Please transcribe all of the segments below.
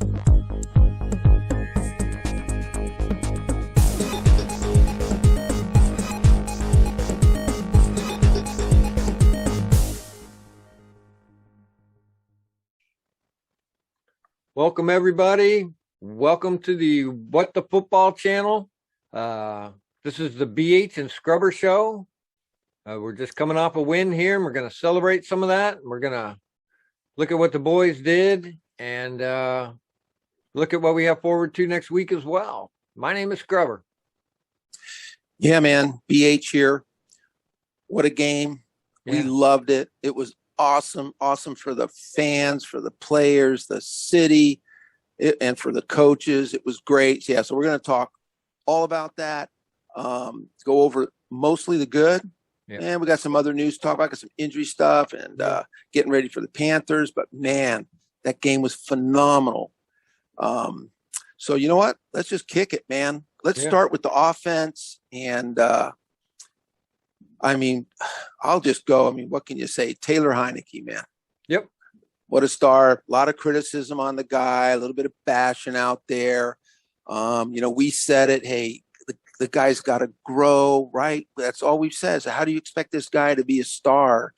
Welcome, everybody. Welcome to the What the Football channel. This is the BH and Scrubber show. We're just coming off a win here, and we're going to celebrate some of that. We're going to look at what the boys did and look at what we have forward to next week as well. My name is Scrubber. Yeah, man. BH here. What a game. Yeah. We loved it. It was awesome for the fans, for the players, the city, and for the coaches. It was great. Yeah, so we're going to talk all about that, go over mostly the good, and we got some other news to talk about, got some injury stuff, and getting ready for the Panthers. But man, that game was phenomenal. So you know what? Let's just kick it, man. Let's start with the offense. And I mean, I'll just go. I mean, what can you say? Taylor Heinecke, man. Yep. What a star. A lot of criticism on the guy, a little bit of bashing out there. We said it. Hey, the guy's got to grow, right? That's all we've said. So how do you expect this guy to be a star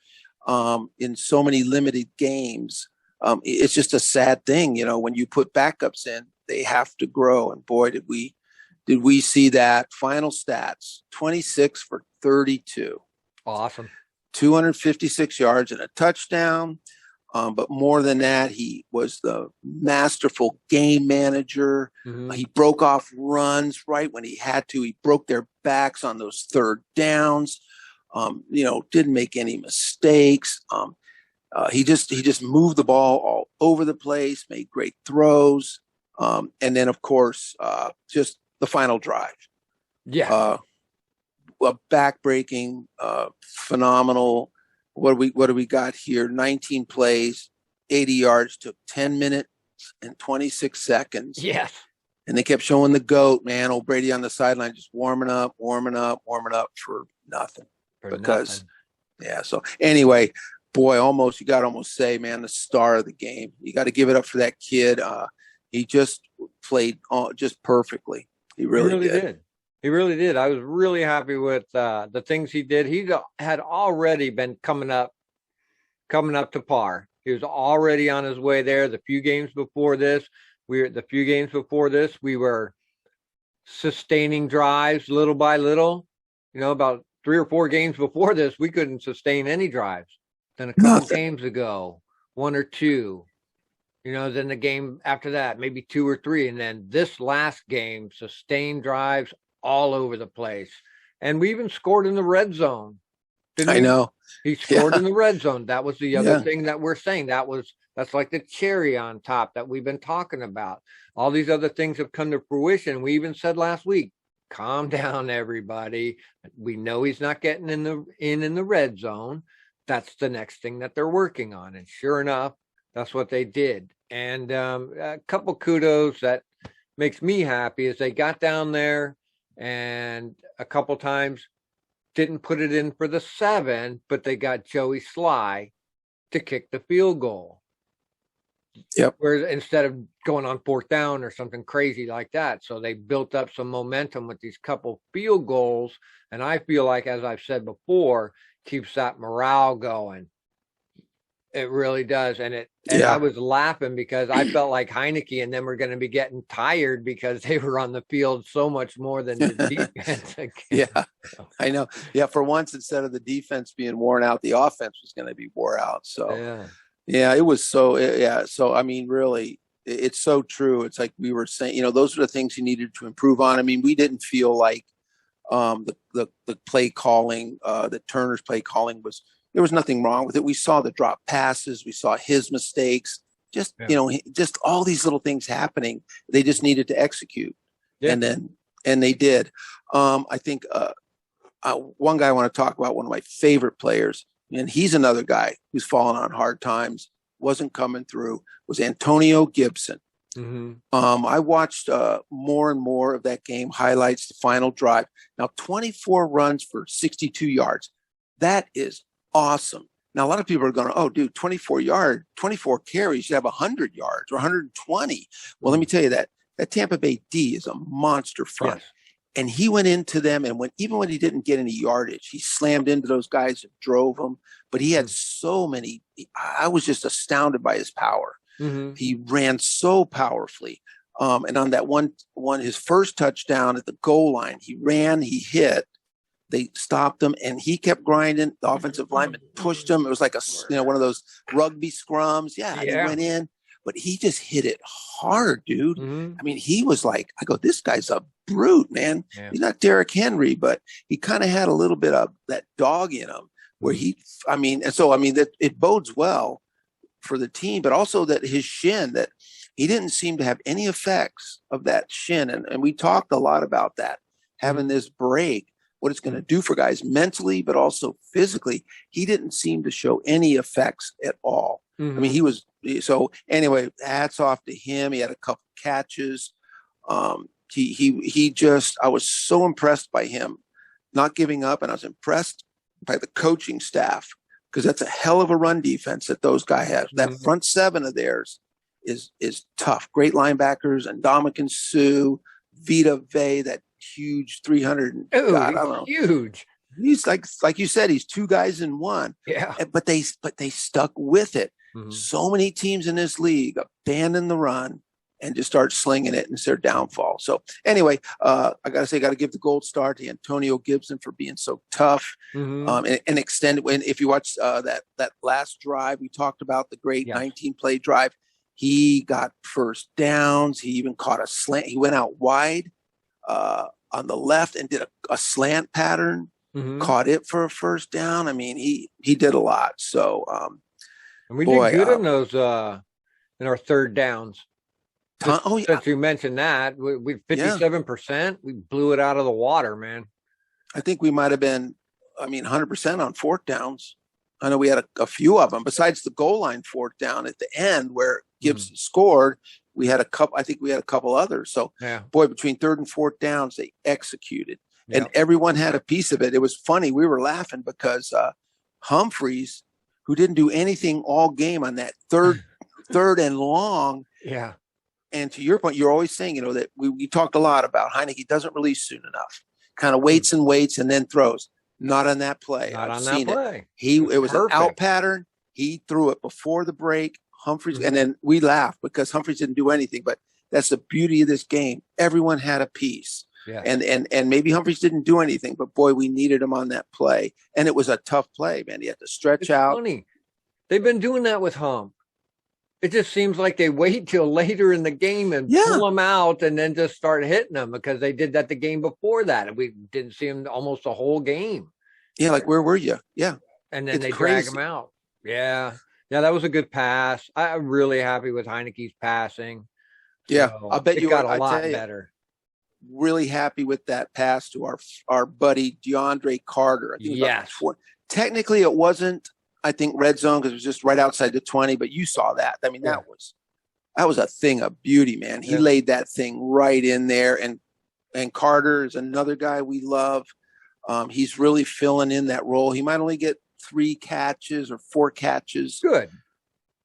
in so many limited games? It's just a sad thing, when you put backups in, they have to grow. And boy, did we see that. Final stats, 26 for 32. Awesome. 256 yards and a touchdown. But more than that, he was the masterful game manager. Mm-hmm. He broke off runs right when he had to. He broke their backs on those third downs. Didn't make any mistakes. He just moved the ball all over the place, made great throws. And then, of course, just the final drive. Yeah. A back-breaking, phenomenal. What do we got here? 19 plays, 80 yards, took 10 minutes and 26 seconds. Yes. And they kept showing the GOAT, man. Old Brady on the sideline, just warming up for nothing. So anyway, boy, you got to almost say, man, the star of the game. You got to give it up for that kid. He just played just perfectly. He really did. He really did. I was really happy with the things he did. He had already been coming up to par. He was already on his way there. The few games before this, we were sustaining drives little by little. About 3 or 4 games before this, we couldn't sustain any drives. Then a couple games ago, 1 or 2. Then the game after that, maybe 2 or 3. And then this last game, sustained drives all over the place. And we even scored in the red zone. I know. He scored in the red zone. That was the other thing that we're saying. That's like the cherry on top that we've been talking about. All these other things have come to fruition. We even said last week, calm down, everybody. We know he's not getting in the red zone. That's the next thing that they're working on. And sure enough, that's what they did. And a couple kudos that makes me happy is they got down there and a couple times didn't put it in for the 7, but they got Joey Sly to kick the field goal. Yep. Whereas instead of going on 4th down or something crazy like that. So they built up some momentum with these couple field goals. And I feel like, as I've said before, keeps that morale going. It really does. And I was laughing because I felt like Heinecke and them were going to be getting tired because they were on the field so much more than the defense. Yeah, I know. Yeah, for once, instead of the defense being worn out, the offense was going to be wore out. So, yeah, it was so, So, I mean, really, it's so true. It's like we were saying, those are the things he needed to improve on. I mean, we didn't feel like the play calling, the Turner's play calling there was nothing wrong with it. We saw the drop passes. We saw his mistakes. Just all these little things happening. They just needed to execute, and they did. I think one guy I want to talk about, one of my favorite players, and he's another guy who's fallen on hard times, wasn't coming through, was Antonio Gibson. Mm-hmm. I watched more and more of that game, highlights, the final drive. Now, 24 runs for 62 yards. That is awesome. Now, a lot of people are going, oh, dude, 24 carries, you have 100 yards or 120. Well, let me tell you that Tampa Bay D is a monster front. Yes. And he went into them, and even when he didn't get any yardage, he slammed into those guys and drove them. But he had so many. I was just astounded by his power. He ran so powerfully. And on that one, his first touchdown at the goal line, he ran, he hit. They stopped him, and he kept grinding. The offensive lineman pushed him. It was like one of those rugby scrums. Yeah, he went in, but he just hit it hard, dude. I mean, he was like, I go, this guy's a brute, man. Yeah. He's not Derrick Henry, but he kind of had a little bit of that dog in him where that it bodes well for the team, but also that his shin, that he didn't seem to have any effects of that shin. And we talked a lot about that, having this break, what it's going to do for guys mentally, but also physically. He didn't seem to show any effects at all. I mean, so anyway, hats off to him. He had a couple catches. I was so impressed by him not giving up. And I was impressed by the coaching staff, because that's a hell of a run defense that those guys have. That front seven of theirs is tough. Great linebackers, and Ndamukong Suh, Vita Vea, that huge 300. I don't know. Huge. He's like you said, he's two guys in one. Yeah. But they stuck with it. So many teams in this league abandon the run and just start slinging it, and it's their downfall. So anyway, I got to give the gold star to Antonio Gibson for being so tough and extended. When if you watch that last drive, we talked about the great 19-play drive. He got first downs. He even caught a slant. He went out wide on the left and did a slant pattern, caught it for a first down. I mean, he did a lot. So and we did good in those in our third downs. Since you mentioned that, we 57%, we blew it out of the water, man. I think we might have been, 100% on fourth downs. I know we had a few of them. Besides the goal line fourth down at the end where Gibson scored, we had a couple. I think we had a couple others. So, boy, between third and fourth downs, they executed, and everyone had a piece of it. It was funny. We were laughing because Humphreys, who didn't do anything all game on that third and long. Yeah. And to your point, you're always saying, that we talked a lot about Heinecke doesn't release soon enough, kind of waits and then throws. Not on that play. Not on that play. It was an out pattern. He threw it before the break. Humphreys, and then we laughed because Humphreys didn't do anything. But that's the beauty of this game. Everyone had a piece. Yeah. And maybe Humphreys didn't do anything, but boy, we needed him on that play. And it was a tough play, man. He had to stretch out. Funny. They've been doing that with Hump. It just seems like they wait till later in the game and pull them out and then just start hitting them, because they did that the game before that. And we didn't see them almost the whole game. Yeah, like, where were you? Yeah. And then they drag them out. Yeah. Yeah, that was a good pass. I'm really happy with Heineke's passing. Yeah, I'll bet you got a lot better. Really happy with that pass to our buddy DeAndre Carter. Yes. Technically, it wasn't, I think, red zone because it was just right outside the 20, but you saw that. I mean, that was a thing of beauty, man. He laid that thing right in there. And Carter is another guy we love. He's really filling in that role. He might only get 3 catches or 4 catches. Good.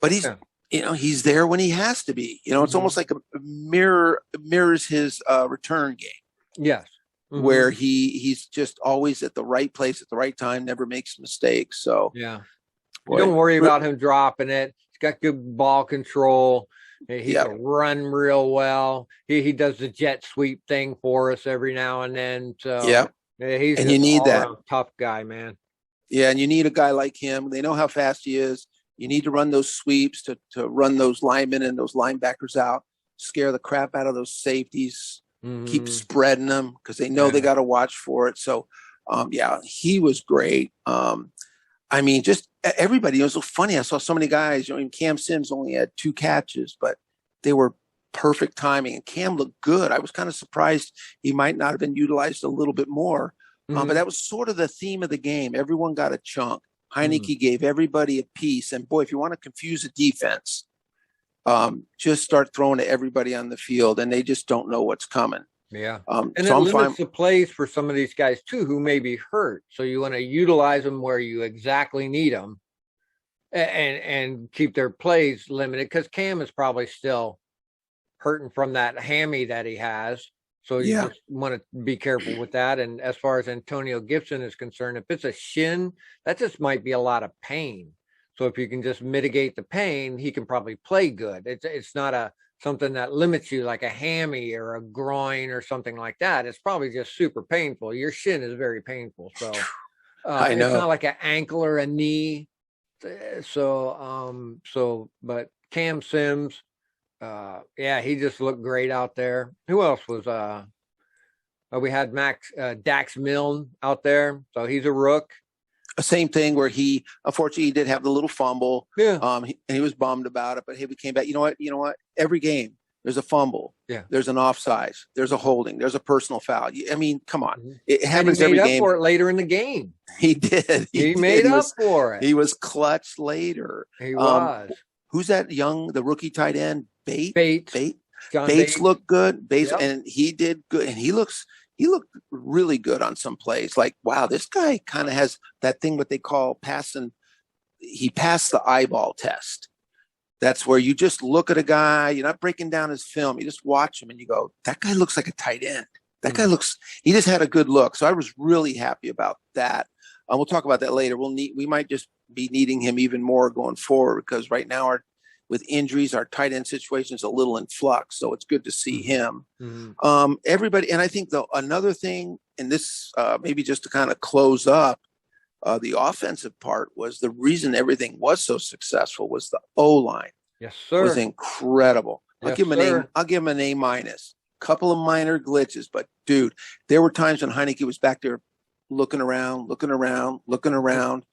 But he's, he's there when he has to be. It's almost like a mirrors his return game. Yes. Where he's just always at the right place at the right time, never makes mistakes. So don't worry about him dropping it. He's got good ball control. He can run real well. He does the jet sweep thing for us every now and then. So he's and you need that tough guy, man. Yeah, and you need a guy like him. They know how fast he is. You need to run those sweeps to run those linemen and those linebackers out, scare the crap out of those safeties, keep spreading them because they know they got to watch for it. So, he was great. Just everybody. It was so funny. I saw so many guys. Cam Sims only had 2 catches, but they were perfect timing. And Cam looked good. I was kind of surprised he might not have been utilized a little bit more. But that was sort of the theme of the game. Everyone got a chunk. Heinecke gave everybody a piece. And boy, if you want to confuse a defense, just start throwing to everybody on the field, and they just don't know what's coming. Yeah. And it limits the plays for some of these guys too, who may be hurt. So you want to utilize them where you exactly need them. and keep their plays limited, because Cam is probably still hurting from that hammy that he has. So you just want to be careful with that. And as far as Antonio Gibson is concerned, if it's a shin, that just might be a lot of pain. So if you can just mitigate the pain, he can probably play good. It's not something that limits you like a hammy or a groin or something like that. It's probably just super painful. Your shin is very painful. So I know. It's not like an ankle or a knee. But Cam Sims, he just looked great out there. Who else was we had Dax Milne out there, so he's a rook. Same thing where he unfortunately did have the little fumble. Yeah. He was bummed about it, but hey, we came back. You know what? Every game there's a fumble. Yeah. There's an offsides. There's a holding. There's a personal foul. I mean, come on. Mm-hmm. It happens every game. He made up for it later in the game. He did. He made up for it. He was clutch later. He was. Who's that the rookie tight end? Bates. Bates looked good. And he did good. And he looked really good on some plays. Like, wow, this guy kind of has that thing what they call passing. He passed the eyeball test. That's where you just look at a guy, you're not breaking down his film. You just watch him and you go, that guy looks like a tight end. That guy he just had a good look. So I was really happy about that. We'll talk about that later. We might just be needing him even more going forward, because right now with injuries, our tight end situation is a little in flux. So it's good to see him. Mm-hmm. Everybody. And I think another thing, and this maybe just to kind of close up, the offensive part was the reason everything was so successful was the O-line. Yes, sir. Was incredible. Yes, I'll give him an A-. Couple of minor glitches, but dude, there were times when Heinecke was back there looking around.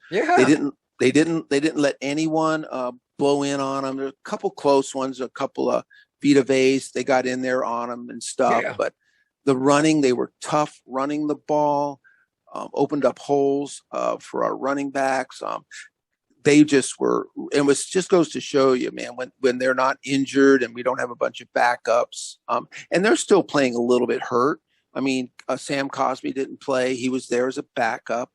Yeah. They didn't let anyone blow in on them. There were a couple close ones, a couple of Vita Ve's. They got in there on them and stuff, but the running, they were tough running the ball. Opened up holes for our running backs. They just were, and it just goes to show you, man, when they're not injured and we don't have a bunch of backups, and they're still playing a little bit hurt. I mean, Sam Cosby didn't play; he was there as a backup.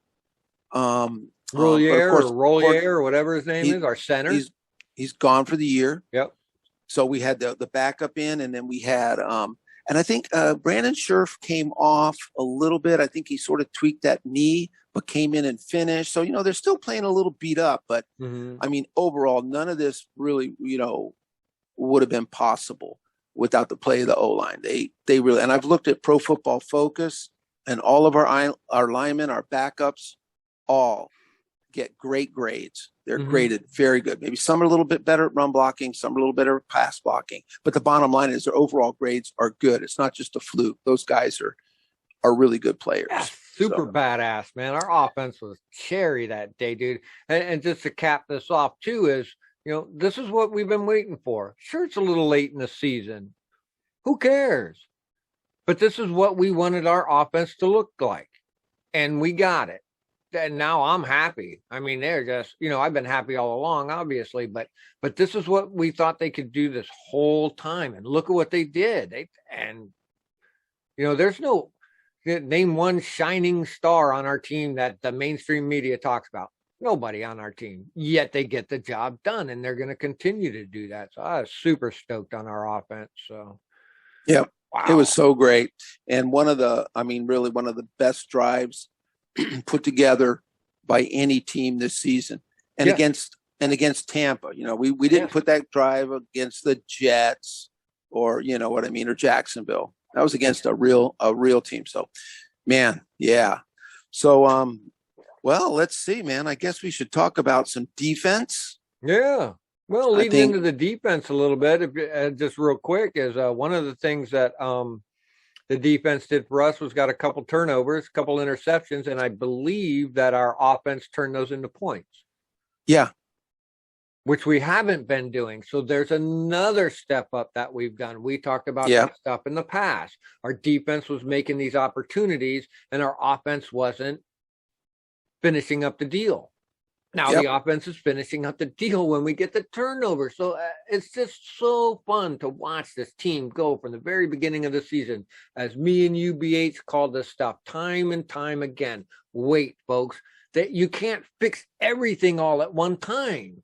Rollier or whatever his name is, our center. He's gone for the year. Yep. So we had the backup in, and then we had and I think Brandon Scherf came off a little bit. I think he sort of tweaked that knee, but came in and finished. So, they're still playing a little beat up. But, I mean, overall, none of this really, would have been possible without the play of the O-line. They really – and I've looked at Pro Football Focus, and all of our linemen, our backups, all get great grades. They're graded very good. Maybe some are a little bit better at run blocking, some are a little better at pass blocking. But the bottom line is their overall grades are good. It's not just a fluke. Those guys are really good players. Yeah, super badass, man. Our offense was cherry that day, dude. And just to cap this off, too, is, this is what we've been waiting for. Sure, it's a little late in the season. Who cares? But this is what we wanted our offense to look like. And we got it. And now I'm happy. I mean, they're just, I've been happy all along, obviously, but this is what we thought they could do this whole time. And look at what they did. There's no name one shining star on our team that the mainstream media talks about. Nobody on our team, yet they get the job done, and they're going to continue to do that. So I was super stoked on our offense. So, yeah, wow. It was so great. And one of the best drives put together by any team this season, and against Tampa. We didn't put that drive against the Jets or or Jacksonville. That was against a real team. So, man, yeah. So, well, let's see, man. I guess we should talk about some defense. Yeah. Well, leading into the defense a little bit, just real quick, is one of the things that the defense did for us was got a couple turnovers, a couple interceptions, and I believe that our offense turned those into points. Yeah. Which we haven't been doing. So there's another step up that we've done. We talked about that stuff in the past. Our defense was making these opportunities, and our offense wasn't finishing up the deal. Now the offense is finishing up the deal when we get the turnover. So it's just so fun to watch this team go from the very beginning of the season, as me and UBH called this stuff time and time again. Wait, folks, that you can't fix everything all at one time.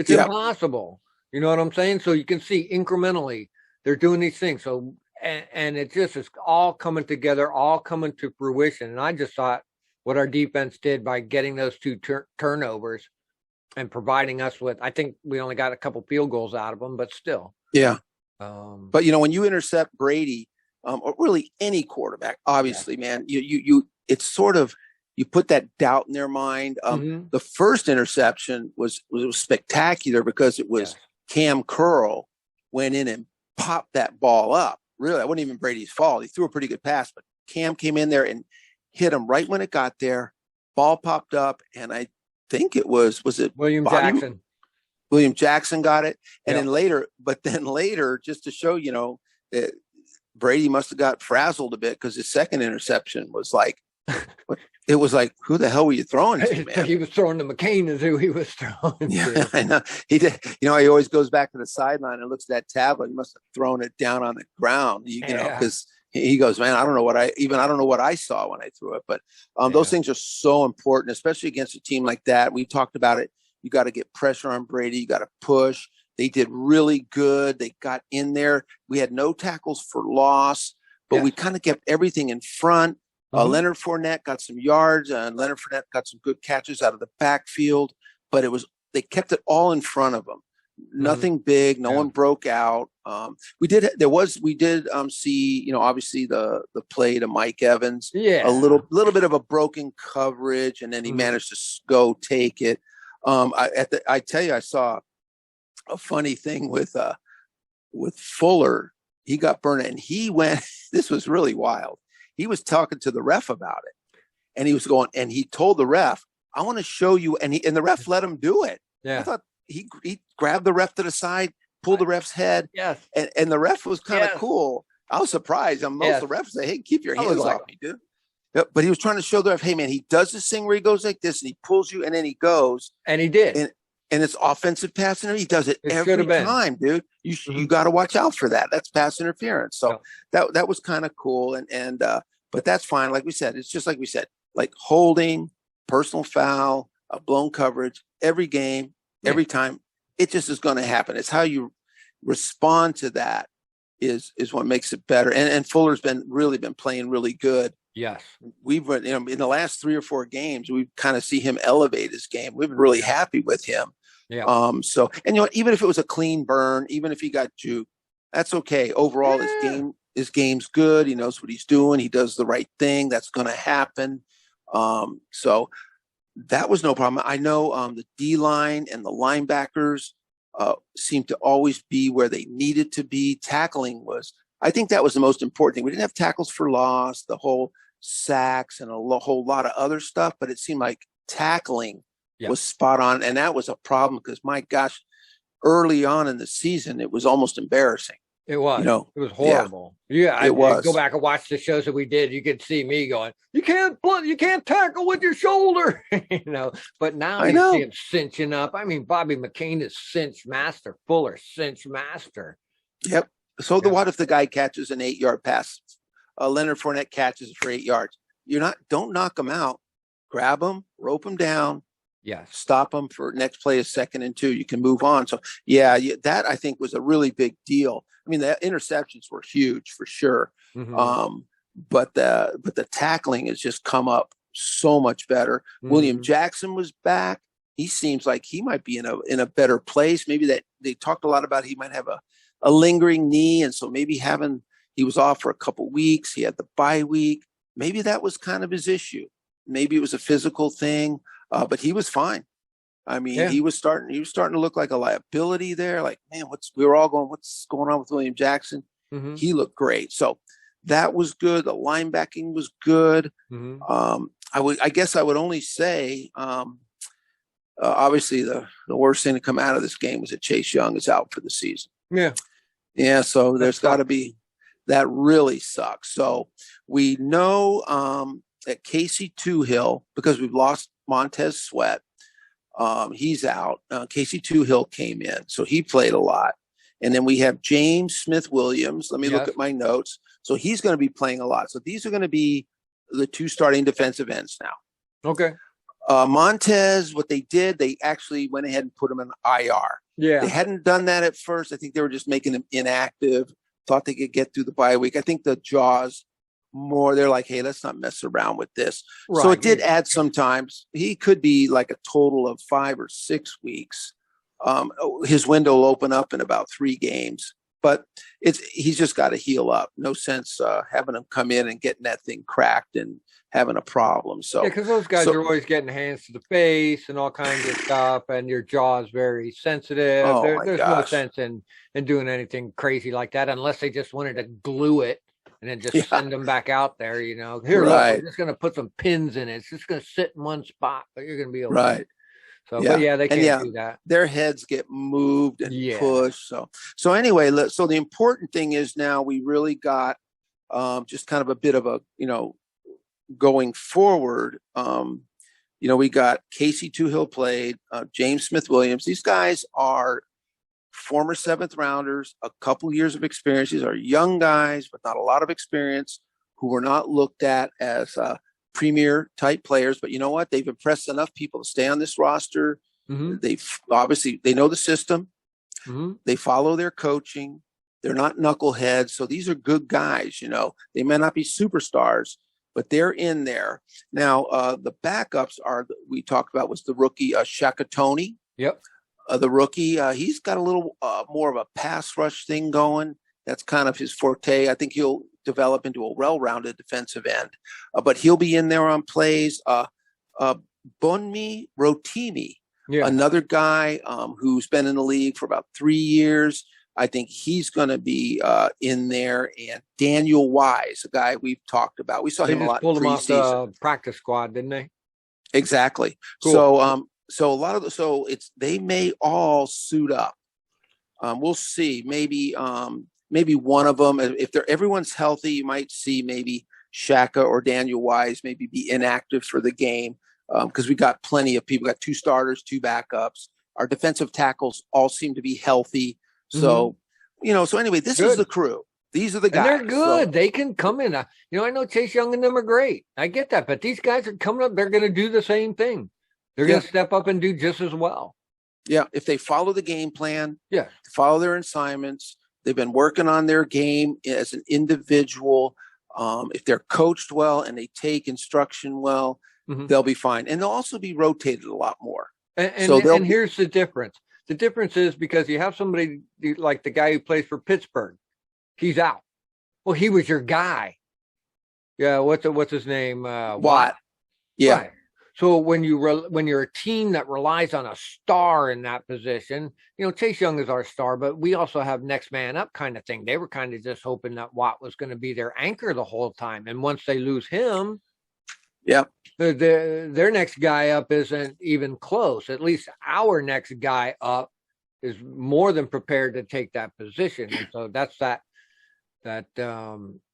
It's impossible. You know what I'm saying? So you can see incrementally they're doing these things. So, and it just is all coming together, all coming to fruition. And I just thought what our defense did by getting those two turnovers and providing us with, I think we only got a couple field goals out of them, but still. Yeah. But, you know, when you intercept Brady, or really any quarterback, obviously, man, it's sort of, you put that doubt in their mind. The first interception was spectacular because it was Cam Curl went in and popped that ball up. Really, that wasn't even Brady's fault. He threw a pretty good pass, but Cam came in there and hit him right when it got there. Ball popped up, and I think it was it William Jackson? William Jackson got it. And then later, just to show, you know, Brady must have got frazzled a bit because his second interception was like, it was like, who the hell were you throwing to, man? He was throwing to McCain is who he was throwing to. I know. He did. You know, he always goes back to the sideline and looks at that tablet. He must have thrown it down on the ground, you know, because he goes, man, I don't know what I saw when I threw it. But those things are so important, especially against a team like that. We talked about it. You got to get pressure on Brady. You got to push. They did really good. They got in there. We had no tackles for loss, but we kind of kept everything in front. Leonard Fournette got some yards, and Leonard Fournette got some good catches out of the backfield, but they kept it all in front of them. Nothing big. No one broke out. We did see, you know, obviously the play to Mike Evans, a little bit of a broken coverage, and then he managed to go take it. I tell you, I saw a funny thing with Fuller. He got burned, and he went. This was really wild. He was talking to the ref about it, and he was going, and he told the ref, "I want to show you," and the ref let him do it. Yeah, I thought he grabbed the ref to the side, pulled the ref's head, and the ref was kind of cool. I was surprised. Most of the refs say, "Hey, keep your hands off me, dude." Yep, but he was trying to show the ref, "Hey, man, he does this thing where he goes like this, and he pulls you, and then he goes." And he did. And it's offensive pass interference. He does it every time, dude. You got to watch out for that. That's pass interference. So that was kind of cool. But that's fine. Like we said, it's just like we said, like holding, personal foul, a blown coverage, every game, every time. It just is going to happen. It's how you respond to that is what makes it better. And Fuller's been playing really good. Yes. We've been, you know, in the last 3 or 4 games, we kind of see him elevate his game. We've been really happy with him. Yeah. So, and you know, even if it was a clean burn, even if he got juked, that's okay. Overall, his game's good. He knows what he's doing. He does the right thing. That's going to happen. So that was no problem. I know the D-line and the linebackers seemed to always be where they needed to be. Tackling was, I think that was the most important thing. We didn't have tackles for loss, the whole sacks and a whole lot of other stuff, but it seemed like tackling was spot on. And that was a problem because, my gosh, early on in the season, it was almost embarrassing. It was. You know, it was horrible. I go back and watch the shows that we did. You could see me going, you can't tackle with your shoulder, you know. But now you see him cinching up. I mean, Bobby McCain is cinch master, Fuller cinch master. Yep. So what if the guy catches an 8-yard pass? Leonard Fournette catches for 8 yards. Don't knock him out. Grab him, rope him down. Yes. Stop him for next play is 2nd and 2. You can move on. So that I think was a really big deal. I mean, the interceptions were huge for sure. But the tackling has just come up so much better. William Jackson was back. He seems like he might be in a better place. Maybe that they talked a lot about he might have a lingering knee, and so maybe he was off for a couple weeks. He had the bye week. Maybe that was kind of his issue. Maybe it was a physical thing. But he was fine. I mean, he was starting to look like a liability there. Like, man, what's going on with William Jackson? He looked great. So that was good. The linebacking was good. I guess I would only say, obviously the worst thing to come out of this game was that Chase Young is out for the season. Yeah. So there's got to be, that really sucks. So we know, that Casey Toohill, because we've lost Montez Sweat, he's out. Casey Toohill came in, so he played a lot. And then we have James Smith-Williams. Let me look at my notes. So he's going to be playing a lot. So these are going to be the 2 starting defensive ends now. Okay. Montez, what they did, they actually went ahead and put him in IR. They hadn't done that at first. I think they were just making him inactive, thought they could get through the bye week. I think the Jaws more, they're like, hey, let's not mess around with this. Right. So it did add sometimes. He could be like a total of 5 or 6 weeks. His window will open up in about 3 games. But he's just got to heal up. No sense having him come in and getting that thing cracked and having a problem. So because those guys are always getting hands to the face and all kinds of stuff, and your jaw is very sensitive. There's no sense in doing anything crazy like that unless they just wanted to glue it and then just send them back out there. Here, look, we're just going to put some pins in it. It's just going to sit in one spot, but you're going to be okay. Right. So, but they can't do that. Their heads get moved and pushed. So anyway, so the important thing is now we really got just kind of a bit of a, going forward, we got Casey Toohill played, James Smith-Williams. These guys are former 7th rounders, a couple years of experience. These are young guys with not a lot of experience who were not looked at as premier type players, but you know what? They've impressed enough people to stay on this roster. Mm-hmm. They know the system. Mm-hmm. They follow their coaching. They're not knuckleheads. So these are good guys, they may not be superstars, but they're in there. Now, the backups we talked about was the rookie, Shakatoni. Yep. The rookie, he's got a little more of a pass rush thing going. That's kind of his forte. I think he'll develop into a well-rounded defensive end. But he'll be in there on plays. Bonmi Rotimi, another guy who's been in the league for about 3 years. I think he's going to be in there. And Daniel Wise, a guy we've talked about. We saw him a lot in preseason. They just pulled him off the practice squad, didn't they? Exactly. Cool. So a lot of they may all suit up. We'll see. Maybe one of them, if everyone's healthy, you might see maybe Shaka or Daniel Wise maybe be inactive for the game because we got plenty of people. We got 2 starters, 2 backups. Our defensive tackles all seem to be healthy. So, so anyway, this is the crew. These are the guys. And they're good. So, they can come in. I know Chase Young and them are great. I get that. But these guys are coming up. They're going to do the same thing. They're going to step up and do just as well. Yeah. If they follow the game plan, follow their assignments, they've been working on their game as an individual. If they're coached well and they take instruction well, they'll be fine. And they'll also be rotated a lot more. And here's the difference. The difference is because you have somebody like the guy who plays for Pittsburgh. He's out. Well, he was your guy. Yeah, what's his name? Watt. Yeah. Right. So when you're a team that relies on a star in that position, Chase Young is our star, but we also have next man up kind of thing. They were kind of just hoping that Watt was going to be their anchor the whole time. And once they lose him, their next guy up isn't even close. At least our next guy up is more than prepared to take that position. And so that's that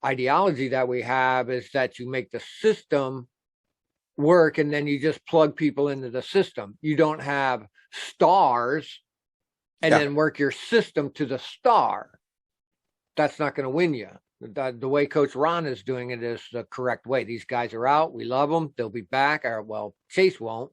ideology that we have is that you make the system work and then you just plug people into the system. You don't have stars and then work your system to the star. That's not going to win you. The way Coach Ron is doing it is the correct way. These guys are out. We love them. They'll be back. Chase won't.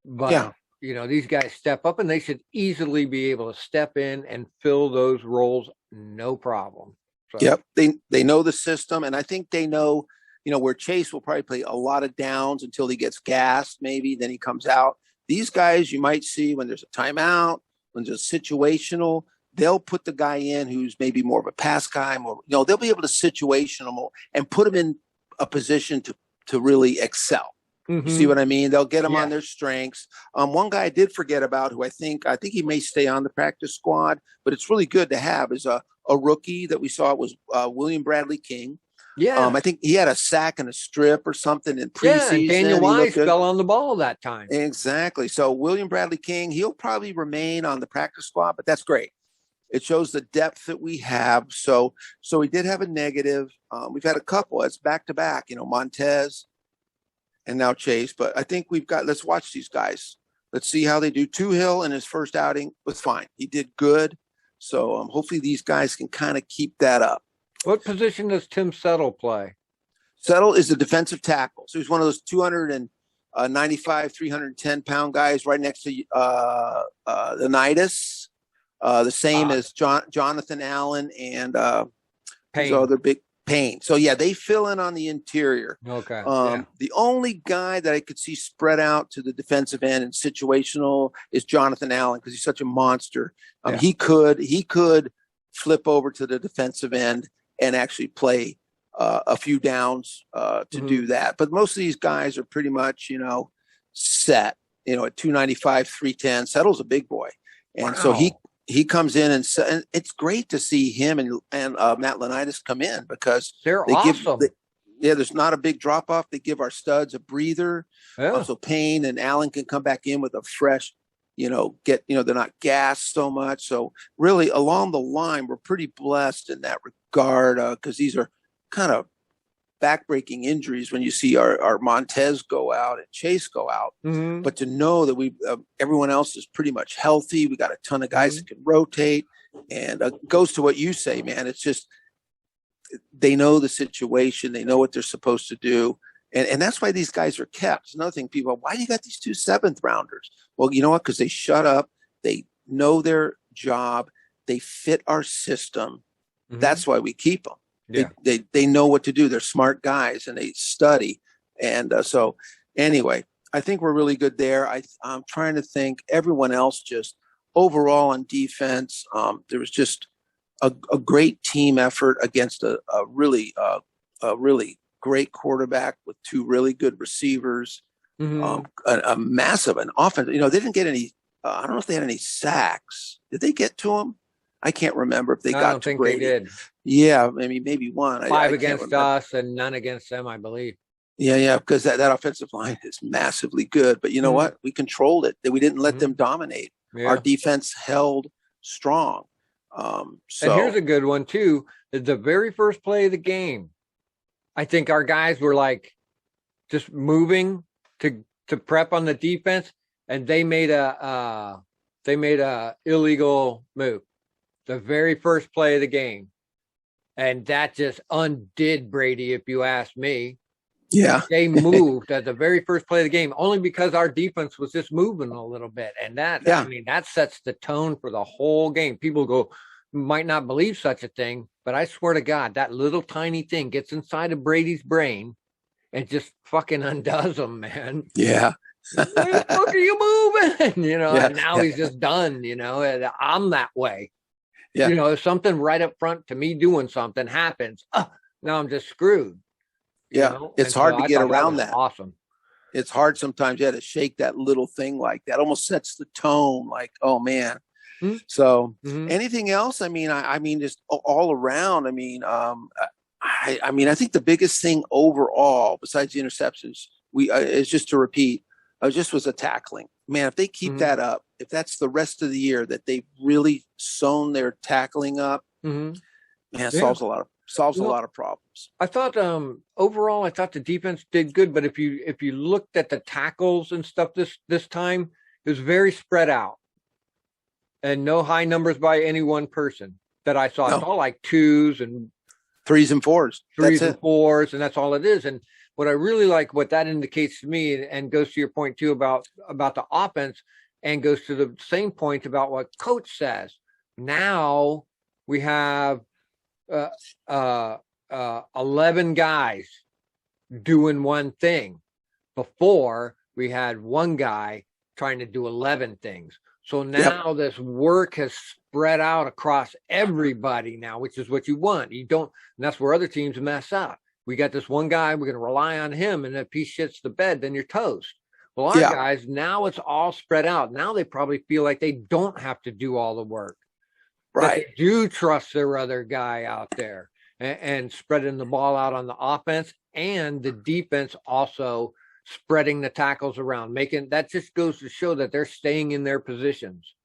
But, these guys step up and they should easily be able to step in and fill those roles. No problem. So. Yep. They know the system. And I think they know, where Chase will probably play a lot of downs until he gets gassed, maybe. Then he comes out. These guys you might see when there's a timeout, when there's a situational, they'll put the guy in who's maybe more of a pass guy, they'll be able to situational and put him in a position to really excel. Mm-hmm. See what I mean? They'll get him on their strengths. One guy I did forget about who I think he may stay on the practice squad, but it's really good to have is a rookie that we saw was William Bradley King. Yeah. I think he had a sack and a strip or something in preseason. Yeah, Daniel Wise fell on the ball that time. Exactly. So William Bradley King, he'll probably remain on the practice squad, but that's great. It shows the depth that we have. So we did have a negative. We've had a couple. It's back to back, Montez and now Chase. But I think let's watch these guys. Let's see how they do. Toohill in his first outing was fine. He did good. So hopefully these guys can kind of keep that up. What position does Tim Settle play? Settle is a defensive tackle. So he's one of those 295, 310-pound guys right next to Leonidas. The same as Jonathan Allen and Payne. other big Payne. So yeah, they fill in on the interior. Okay. The only guy that I could see spread out to the defensive end and situational is Jonathan Allen, because he's such a monster. He could flip over to the defensive end and actually play a few downs to do that. But most of these guys are pretty much, set, at 295, 310. Settle's a big boy. And so he comes in and it's great to see him and Matt Leonidas come in, because they're awesome. There's not a big drop off. They give our studs a breather. So Payne and Allen can come back in with a fresh, they're not gassed so much. So really along the line, we're pretty blessed in that regard, because these are kind of backbreaking injuries when you see our Montez go out and Chase go out. But to know that everyone else is pretty much healthy, we got a ton of guys that can rotate, and goes to what you say, man. It's just, they know the situation, they know what they're supposed to do. And that's why these guys are kept. It's another thing, people, why do you got these 2 7th rounders? Well, you know what? Because they shut up. They know their job. They fit our system. That's why we keep them. Yeah. They know what to do. They're smart guys and they study. And so anyway, I think we're really good there. I'm trying to think everyone else, just overall on defense. There was just a great team effort against a really great quarterback with 2 really good receivers, a massive offense. They didn't get any, I don't know if they had any sacks. Did they get to them? I can't remember if they got to Brady. I don't think they did. Yeah, maybe one. 5 against us and none against them, I believe. Yeah, because that offensive line is massively good. But you know what? We controlled it. We didn't let them dominate. Yeah. Our defense held strong. And here's a good one, too. The very first play of the game, I think our guys were like just moving to prep on the defense, and they made a illegal move. The very first play of the game. And that just undid Brady, if you ask me. Yeah. They moved at the very first play of the game, only because our defense was just moving a little bit. And that sets the tone for the whole game. People might not believe such a thing, but I swear to God, that little tiny thing gets inside of Brady's brain and just fucking undoes him, man. Yeah. Where the fuck are you moving? And now he's just done, and I'm that way. Yeah. If something right up front to me doing something happens, now I'm just screwed. Yeah. It's hard to get around that. Awesome. It's hard sometimes, to shake that little thing like that. Almost sets the tone, like, oh man. So anything else? I mean, just all around. I think the biggest thing overall, besides the interceptions, is just to repeat, was a tackling. Man, if they keep that up, if that's the rest of the year that they've really sewn their tackling up, man, it solves a lot of problems. I thought overall, the defense did good, but if you looked at the tackles and stuff this time, it was very spread out, and no high numbers by any one person that I saw. No. It's all like 2s and 3s and 4s, 3s and 4s, and that's all it is. And what I really like, what that indicates to me, and goes to your point too about the offense, and goes to the same point about what coach says. Now we have 11 guys doing one thing. Before, we had one guy trying to do 11 things. So now this work has spread out across everybody now, which is what you want. And that's where other teams mess up. We got this one guy, we're going to rely on him, and if he shits the bed, then you're toast. Well, our guys, now it's all spread out. Now they probably feel like they don't have to do all the work. Right. They do trust their other guy out there and spreading the ball out on the offense, and the defense also spreading the tackles around. That just goes to show that they're staying in their positions.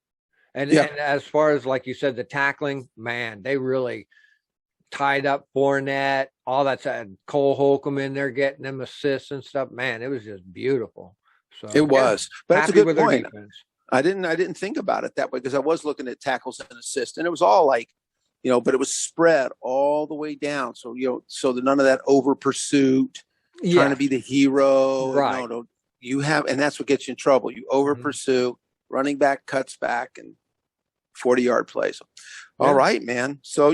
And as far as, like you said, the tackling, man, they really tied up Fournette, all that stuff. Cole Holcomb in there getting them assists and stuff. Man, it was just beautiful. So it was, but that's a good point. I didn't think about it that way, because I was looking at tackles and assists, and it was all like, but it was spread all the way down. So, so that none of that over pursuit, trying to be the hero. Right. No, you have, and that's what gets you in trouble. You over pursue, running back cuts back, and 40-yard plays. Yeah. All right, man. So,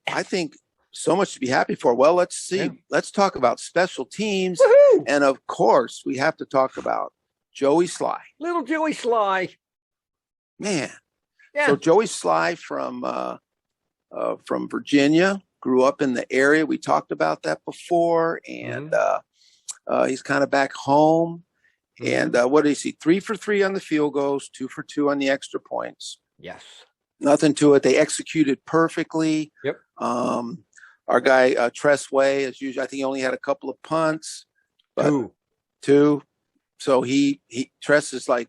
I think so much to be happy for. Well, let's see. Yeah. Let's talk about special teams. Woo-hoo! And of course, we have to talk about Joey Sly. Little Joey Sly. Man. Yeah. So Joey Sly from Virginia, grew up in the area. We talked about that before. And he's kind of back home. And what did he see? 3 for 3 on the field goals, 2 for 2 on the extra points. Yes. Nothing to it. They executed perfectly. Yep. Our guy, Tressway, as usual, I think he only had a couple of punts. Two. So Tress is like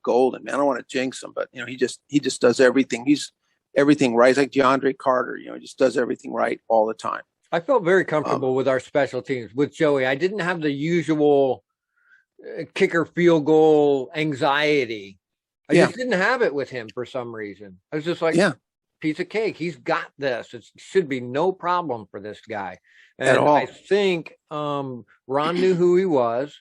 golden, man. I don't want to jinx him, but he just does everything. He's everything right. He's like DeAndre Carter, he just does everything right all the time. I felt very comfortable with our special teams with Joey. I didn't have the usual kicker field goal anxiety. I just didn't have it with him for some reason. I was just like, piece of cake. He's got this. It should be no problem for this guy. And at all. I think Ron knew who he was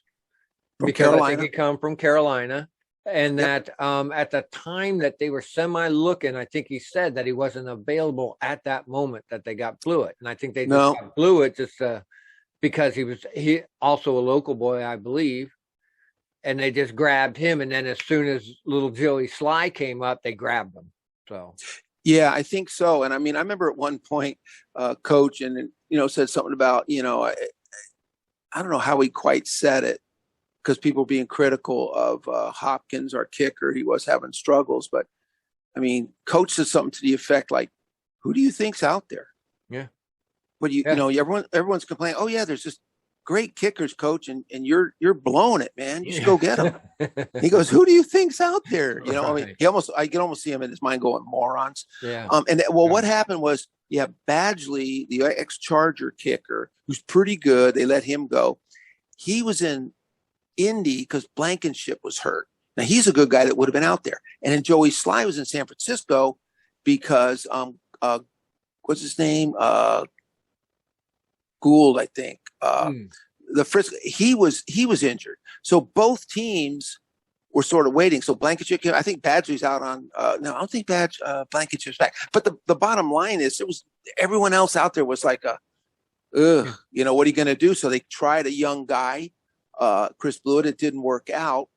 because I think he come from Carolina. And that at the time that they were semi-looking, I think he said that he wasn't available at that moment that they got Blewett. And I think they just got Blewett just because he also a local boy, I believe. And they just grabbed him. And then as soon as little Joey Sly came up, they grabbed him. So, yeah, I think so. And I mean, I remember at one point, coach and, said something about, I don't know how he quite said it because people being critical of Hopkins, our kicker. He was having struggles. But I mean, coach said something to the effect like, who do you think's out there? Yeah. But everyone's complaining. Oh, yeah, there's just great kickers, coach, and you're blowing it, man. You should go get them. He goes, who do you think's out there? Right. I mean, I can almost see him in his mind going, morons. Yeah. What happened was, Badgley, the ex-Charger kicker, who's pretty good. They let him go. He was in Indy because Blankenship was hurt. Now he's a good guy that would have been out there. And then Joey Sly was in San Francisco because what's his name? Gould, I think. The Frisco, he was injured. So both teams were sort of waiting. So Blankenship came. I think Badgley's out on. No, I don't think Blankenship's back. But the bottom line is, everyone else out there was like what are you going to do? So they tried a young guy, Chris Blewett. It didn't work out.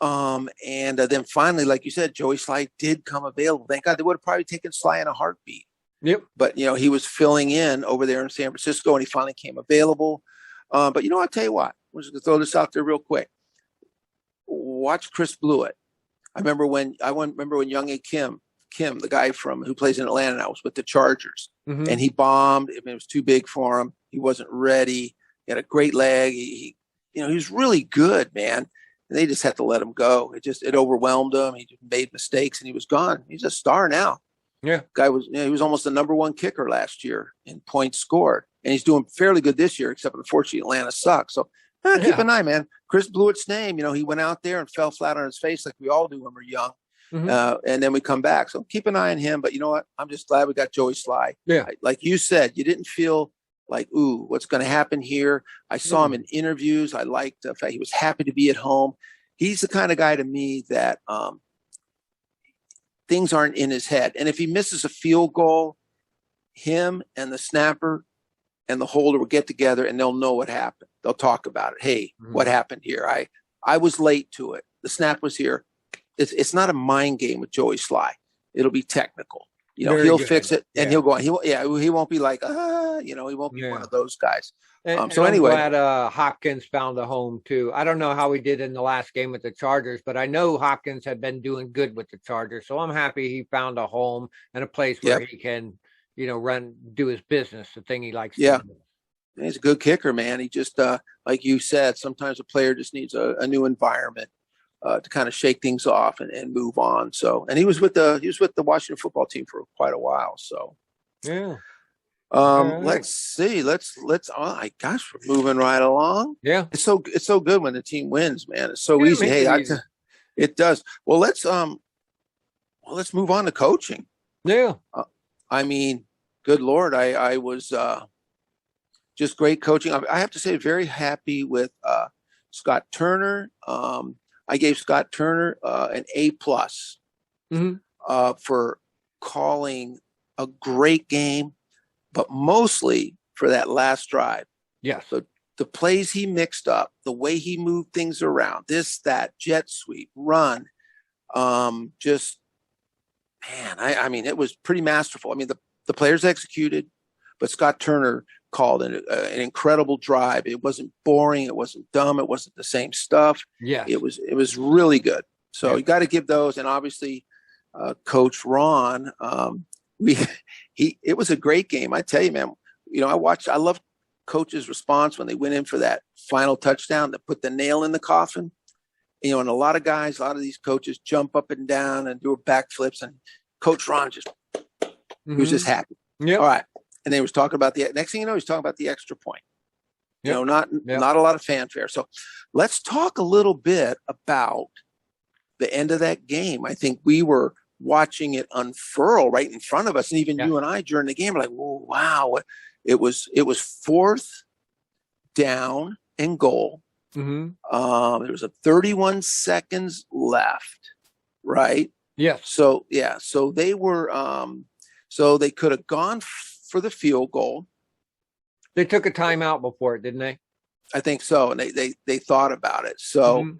And then finally, like you said, Joey Sly did come available. Thank God. They would have probably taken Sly in a heartbeat. Yep. But, he was filling in over there in San Francisco, and he finally came available. But, I'll tell you what. I'm just going to throw this out there real quick. Watch Chris Blewett. I remember when Young A. Kim, the guy who plays in Atlanta now, was with the Chargers. Mm-hmm. And he bombed. I mean, it was too big for him. He wasn't ready. He had a great leg. He was really good, man. And they just had to let him go. It overwhelmed him. He just made mistakes, and he was gone. He's a star now. Yeah, guy was. He was almost the number one kicker last year in points scored, and he's doing fairly good this year. Except unfortunately, Atlanta sucks. So keep an eye, man. Chris Blewett's name. He went out there and fell flat on his face like we all do when we're young, and then we come back. So keep an eye on him. But you know what? I'm just glad we got Joey Sly. Yeah, like you said, you didn't feel like, ooh, what's going to happen here? I saw him in interviews. I liked the fact he was happy to be at home. He's the kind of guy to me that things aren't in his head. And if he misses a field goal, him and the snapper and the holder will get together and they'll know what happened. They'll talk about it. Hey, what happened here? I was late to it. The snap was here. It's not a mind game with Joey Sly. It'll be technical. He'll fix it and he'll go on. He won't be like, he won't be one of those guys. So anyway, I'm glad Hopkins found a home too. I don't know how he did in the last game with the Chargers, but I know Hopkins had been doing good with the Chargers. So I'm happy he found a home and a place where he can, do his business, the thing he likes to do. He's a good kicker, man. He just, like you said, sometimes a player just needs a new environment to kind of shake things off and move on. So, and he was with the Washington football team for quite a while. So, yeah. Let's see. Let's. Oh my gosh, we're moving right along. Yeah, it's so good when the team wins, man. It's so easy. Hey, it does. Well, let's move on to coaching. Yeah. I mean, good Lord, I was just great coaching. I have to say, very happy with Scott Turner. I gave Scott Turner an A+. for calling a great game, but mostly for that last drive. Yes. So the plays he mixed up, the way he moved things around, this, that, jet sweep, run, just, man, I mean, it was pretty masterful. I mean, the players executed, but Scott Turner called an incredible drive. It wasn't boring. It wasn't dumb. It wasn't the same stuff. Yeah. It was really good. So you got to give those. And obviously, Coach Ron, it was a great game. I tell you, man, I love Coach's response when they went in for that final touchdown that put the nail in the coffin. And a lot of these coaches jump up and down and do backflips, and Coach Ron he was just happy. Yep. All right. And they was talking about the next thing you know, he's talking about the extra point. Yep. Not a lot of fanfare. So let's talk a little bit about the end of that game. I think we were watching it unfurl right in front of us, and even you and I during the game were like, "Whoa, wow!" It was 4th down and goal. Mm-hmm. There was 31 seconds left, right? Yes. So they were so they could have gone for the field goal. They took a timeout before it, didn't they? I think so, and they thought about it. So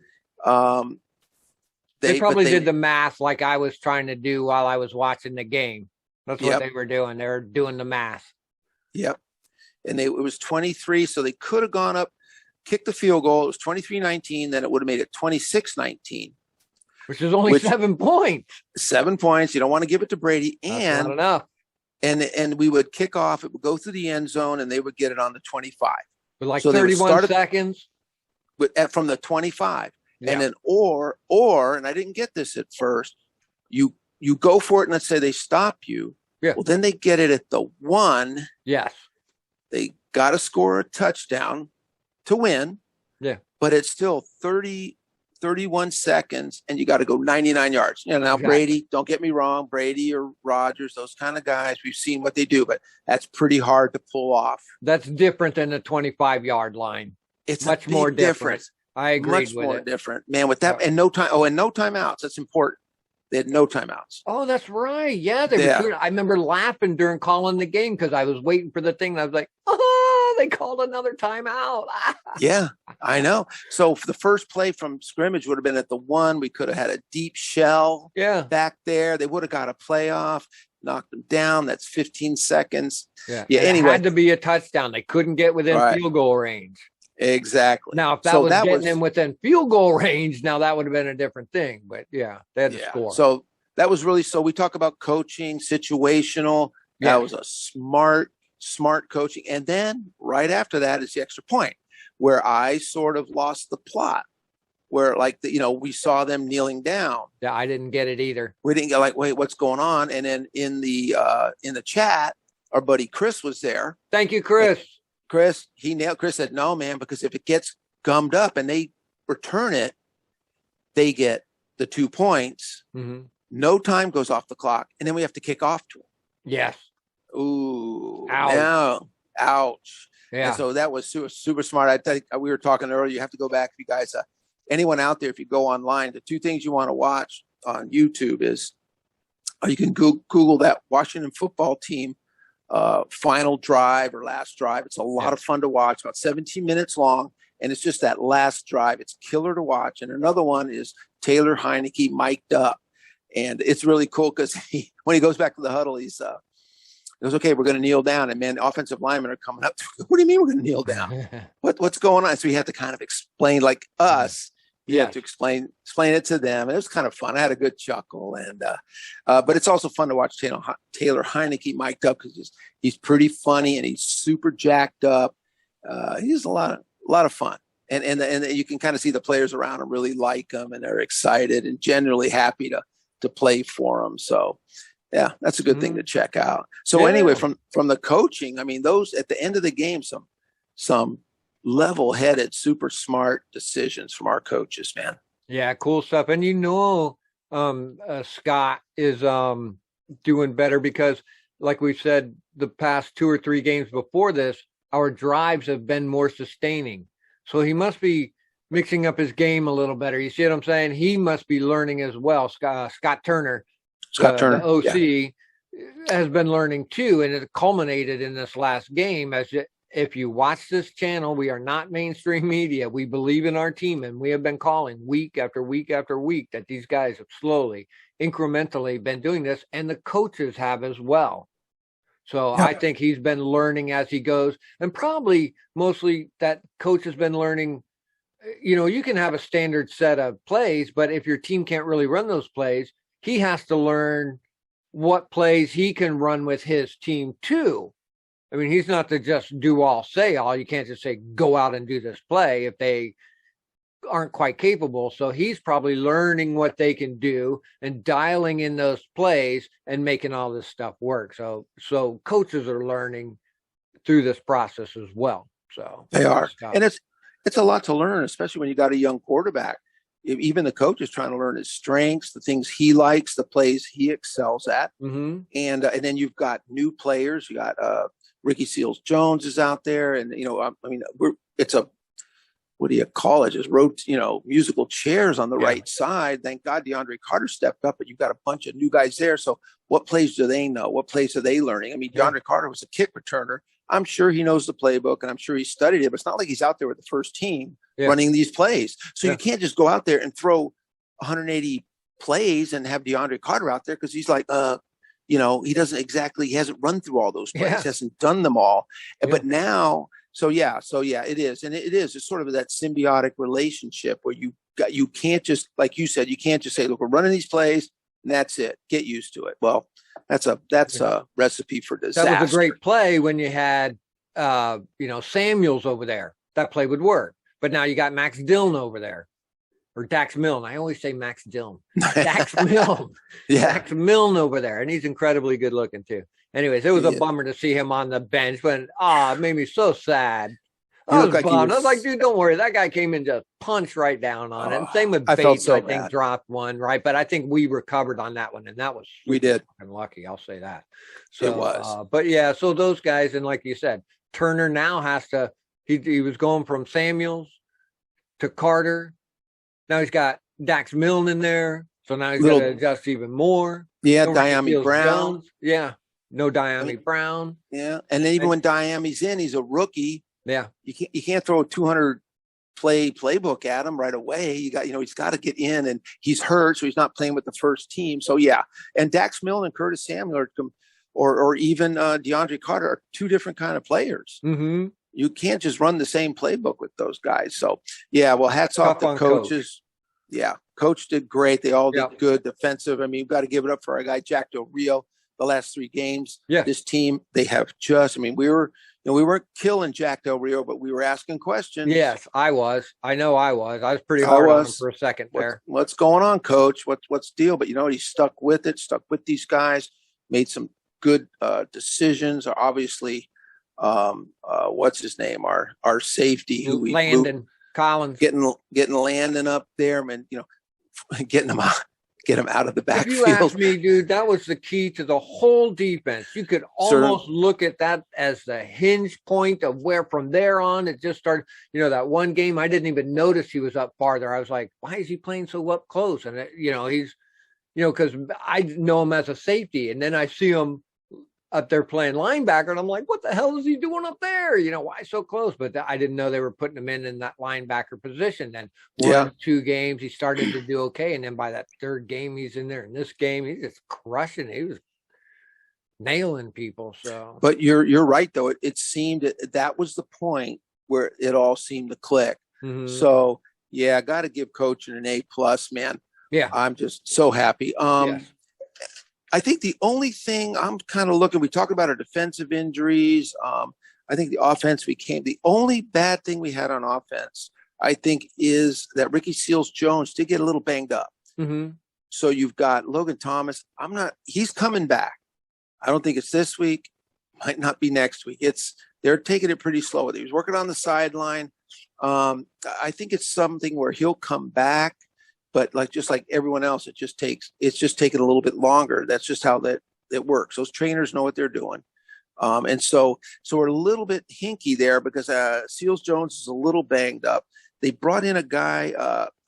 they probably did the math like I was trying to do while I was watching the game. That's what they were doing. They were doing the math. Yep. And it was 23, so they could have gone up, kicked the field goal. It was 23-19, then it would have made it 26-19. Which is only 7 points. 7 points. You don't want to give it to Brady. That's not enough. And we would kick off. It would go through the end zone, and they would get it on the 25. With like 31 seconds? From the 25. Yeah. And then or, and I didn't get this at first, you go for it, and let's say they stop you. Yeah. Well, then they get it at the 1. Yes. They got to score a touchdown to win. Yeah. But it's still 31 seconds, and you got to go 99 yards. Now, exactly. Brady, don't get me wrong, Brady or Rodgers, those kind of guys, we've seen what they do, but that's pretty hard to pull off. That's different than the 25-yard line. It's much more different. I agree with it. Much more different, man, with that. And no time. Oh, and no timeouts. That's important. They had no timeouts. Oh, that's right. Yeah. I remember laughing during calling the game because I was waiting for the thing. And I was like, they called another timeout. Yeah, I know. So for the first play from scrimmage would have been at the 1. We could have had a deep shell back there. They would have got a playoff, knocked them down. That's 15 seconds. Yeah. Anyway. It had to be a touchdown. They couldn't get within field goal range. Exactly. Now, if that was getting them within field goal range, now that would have been a different thing. But yeah, they had to score. So that was really, so we talk about coaching, situational. Yeah. That was a smart coaching. And then right after that is the extra point, where I sort of lost the plot, where we saw them kneeling down. Yeah, I didn't get it either. We didn't get wait, what's going on? And then in the chat, our buddy Chris was there. Thank you, Chris. Chris said, no, man, because if it gets gummed up and they return it, they get the 2 points. Mm-hmm. No time goes off the clock, and then we have to kick off to them. Yes. Ooh. Ouch. No. Ouch. Yeah. And so that was super smart. I think we were talking earlier. You have to go back, if you guys, anyone out there, if you go online, the 2 things you want to watch on YouTube is you can Google that Washington football team final drive or last drive. It's a lot of fun to watch, about 17 minutes long, and it's just that last drive. It's killer to watch. And another one is Taylor Heinecke mic'd up, and it's really cool because when he goes back to the huddle, he goes, okay, we're going to kneel down, and man, offensive linemen are coming up. What do you mean we're going to kneel down? What's going on? So we had to kind of explain, like us. You have to explain it to them. And it was kind of fun. I had a good chuckle, and but it's also fun to watch Taylor Heinecke mic'd up because he's pretty funny and he's super jacked up. He's a lot of fun, and you can kind of see the players around him really like him, and they're excited and generally happy to play for him. So yeah, that's a good thing to check out. So anyway, from the coaching, I mean, those at the end of the game, some level-headed, super smart decisions from our coaches, man. Yeah, cool stuff. And Scott is doing better because, like we said, the past 2 or 3 games before this, our drives have been more sustaining. So he must be mixing up his game a little better. You see what I'm saying? He must be learning as well, Scott Turner. the OC, has been learning too, and it culminated in this last game. If you watch this channel, we are not mainstream media. We believe in our team, and we have been calling week after week after week that these guys have slowly, incrementally been doing this, and the coaches have as well. So I think he's been learning as he goes, and probably mostly that coach has been learning. You can have a standard set of plays, but if your team can't really run those plays, he has to learn what plays he can run with his team too. I mean, he's not to just do all, say all. You can't just say, go out and do this play if they aren't quite capable. So he's probably learning what they can do and dialing in those plays and making all this stuff work. So coaches are learning through this process as well. So they are. And it's a lot to learn, especially when you got a young quarterback. Even the coach is trying to learn his strengths, the things he likes, the plays he excels at. Mm-hmm. And then you've got new players. You got Ricky Seals-Jones is out there. And, it's a, what do you call it? Just musical chairs on the right side. Thank God DeAndre Carter stepped up, but you've got a bunch of new guys there. So what plays do they know? What plays are they learning? I mean, DeAndre Carter was a kick returner. I'm sure he knows the playbook, and I'm sure he studied it, but it's not like he's out there with the first team running these plays. So you can't just go out there and throw 180 plays and have DeAndre Carter out there, because he's like, he hasn't run through all those plays, hasn't done them all. But now, it is. And it is. It's sort of that symbiotic relationship where you can't just, like you said, you can't just say, look, we're running these plays and that's it. Get used to it. Well, that's a recipe for disaster. That was a great play when you had, Samuels over there. That play would work. But now you got Max Dillon over there, or Dax Milne. I always say Max Dillon. Dax Milne. Dax Milne over there. And he's incredibly good looking too. Anyways, it was a bummer to see him on the bench, but it made me so sad. I was like, dude, don't worry. That guy came in, just punched right down on it. And same with Bates, I think dropped one, right? But I think we recovered on that one, and that was we did. I'm lucky, I'll say that. So it was. But yeah, so those guys, and like you said, Turner now has to. He was going from Samuels to Carter. Now he's got Dax Milne in there, so now he's got to adjust even more. Yeah, Diami Brown. Jones. Yeah, no Diami Brown. Yeah, and then even when Diami's in, he's a rookie. Yeah, you can't throw a 200 playbook at him right away. He's got to get in, and he's hurt, so he's not playing with the first team. So and Dax Milne and Curtis Samuel or even DeAndre Carter are two different kind of players. Mm-hmm. You can't just run the same playbook with those guys. So well, hats off to coaches. Coach did great. They all did good defensive. I mean, you've got to give it up for our guy Jack Del Rio. The last 3 games, this team, they have we weren't killing Jack Del Rio, but we were asking questions. Yes, I was. I know I was. I was pretty hard on him for a second there. What's going on, Coach? What's the deal? But he stuck with it, stuck with these guys, made some good decisions. Obviously, what's his name? Our safety, who we Landon Collins, getting Landon up there, and getting him out. Get him out of the backfield. If you ask me, dude, that was the key to the whole defense. You could almost look at that as the hinge point of where from there on it just started. That one game I didn't even notice he was up farther. I was like, why is he playing so up close? And he's, because I know him as a safety, and then I see him up there playing linebacker, and I'm like, what the hell is he doing up there? Why so close? But I didn't know they were putting him in that linebacker position. Then 2 games, he started to do okay. And then by that 3rd game, he's in there. In this game, he's just crushing. He was nailing people. So, but you're right, though. It seemed that was the point where it all seemed to click. Mm-hmm. So, I got to give Coach an A+, man. Yeah. I'm just so happy. I think the only thing I'm kind of looking, we talked about our defensive injuries. I think the offense the only bad thing we had on offense, I think, is that Ricky Seals-Jones did get a little banged up. Mm-hmm. So you've got Logan Thomas. He's coming back. I don't think it's this week. Might not be next week. They're taking it pretty slow. He was working on the sideline. I think it's something where he'll come back. But just like everyone else, it's just taking a little bit longer. That's just how it works. Those trainers know what they're doing. And so we're a little bit hinky there because Seals-Jones is a little banged up. They brought in a guy,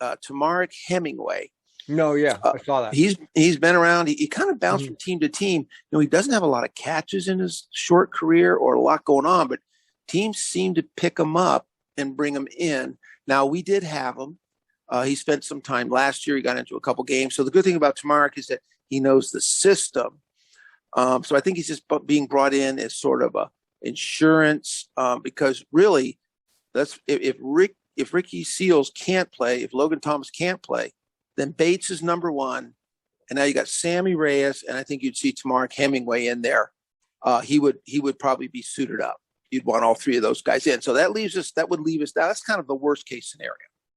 Tamarick Hemingway. No, yeah, I saw that. He's been around. He kind of bounced from team to team. He doesn't have a lot of catches in his short career or a lot going on, but teams seem to pick him up and bring him in. Now, we did have him. He spent some time last year. He got into a couple games. So the good thing about Tamark is that he knows the system. So I think he's just being brought in as sort of a insurance because really, if Ricky Seals can't play, if Logan Thomas can't play, then Bates is number one, and now you got Sammy Reyes, and I think you'd see Tamark Hemingway in there. He would probably be suited up. You'd want all three of those guys in. So that would leave us. That's kind of the worst case scenario.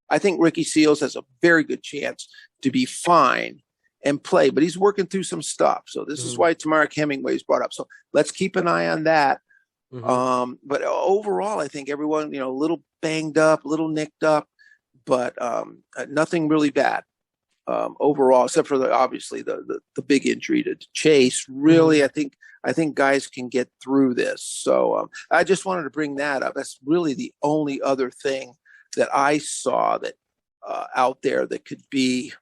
I think Ricky Seals has a very good chance to be fine and play, but he's working through some stuff. So this is why Tamark Hemingway is brought up. So let's keep an eye on that. But overall, I think everyone, a little banged up, a little nicked up, but nothing really bad. Overall, except for obviously the big injury to Chase. Really, I think guys can get through this. So I just wanted to bring that up. That's really the only other thing that I saw that out there that could be,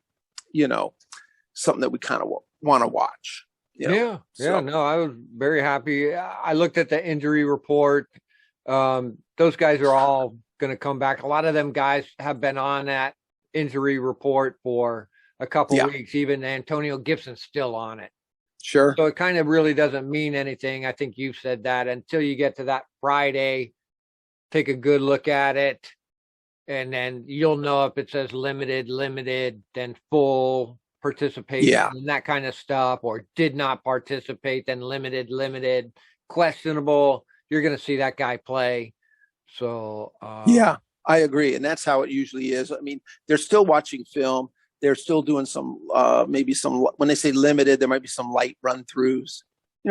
something that we kind of want to watch. No, I was very happy. I looked at the injury report. Those guys are all going to come back. A lot of them guys have been on that injury report for a couple weeks. Even Antonio Gibson's still on it. Sure. So it kind of really doesn't mean anything. I think you've said that until you get to that Friday, take a good look at it. And then you'll know if it says limited, then full participation and that kind of stuff, or did not participate, then limited, questionable. You're going to see that guy play. So, I agree. And that's how it usually is. I mean, they're still watching film. They're still doing some, maybe some, when they say limited, there might be some light run throughs,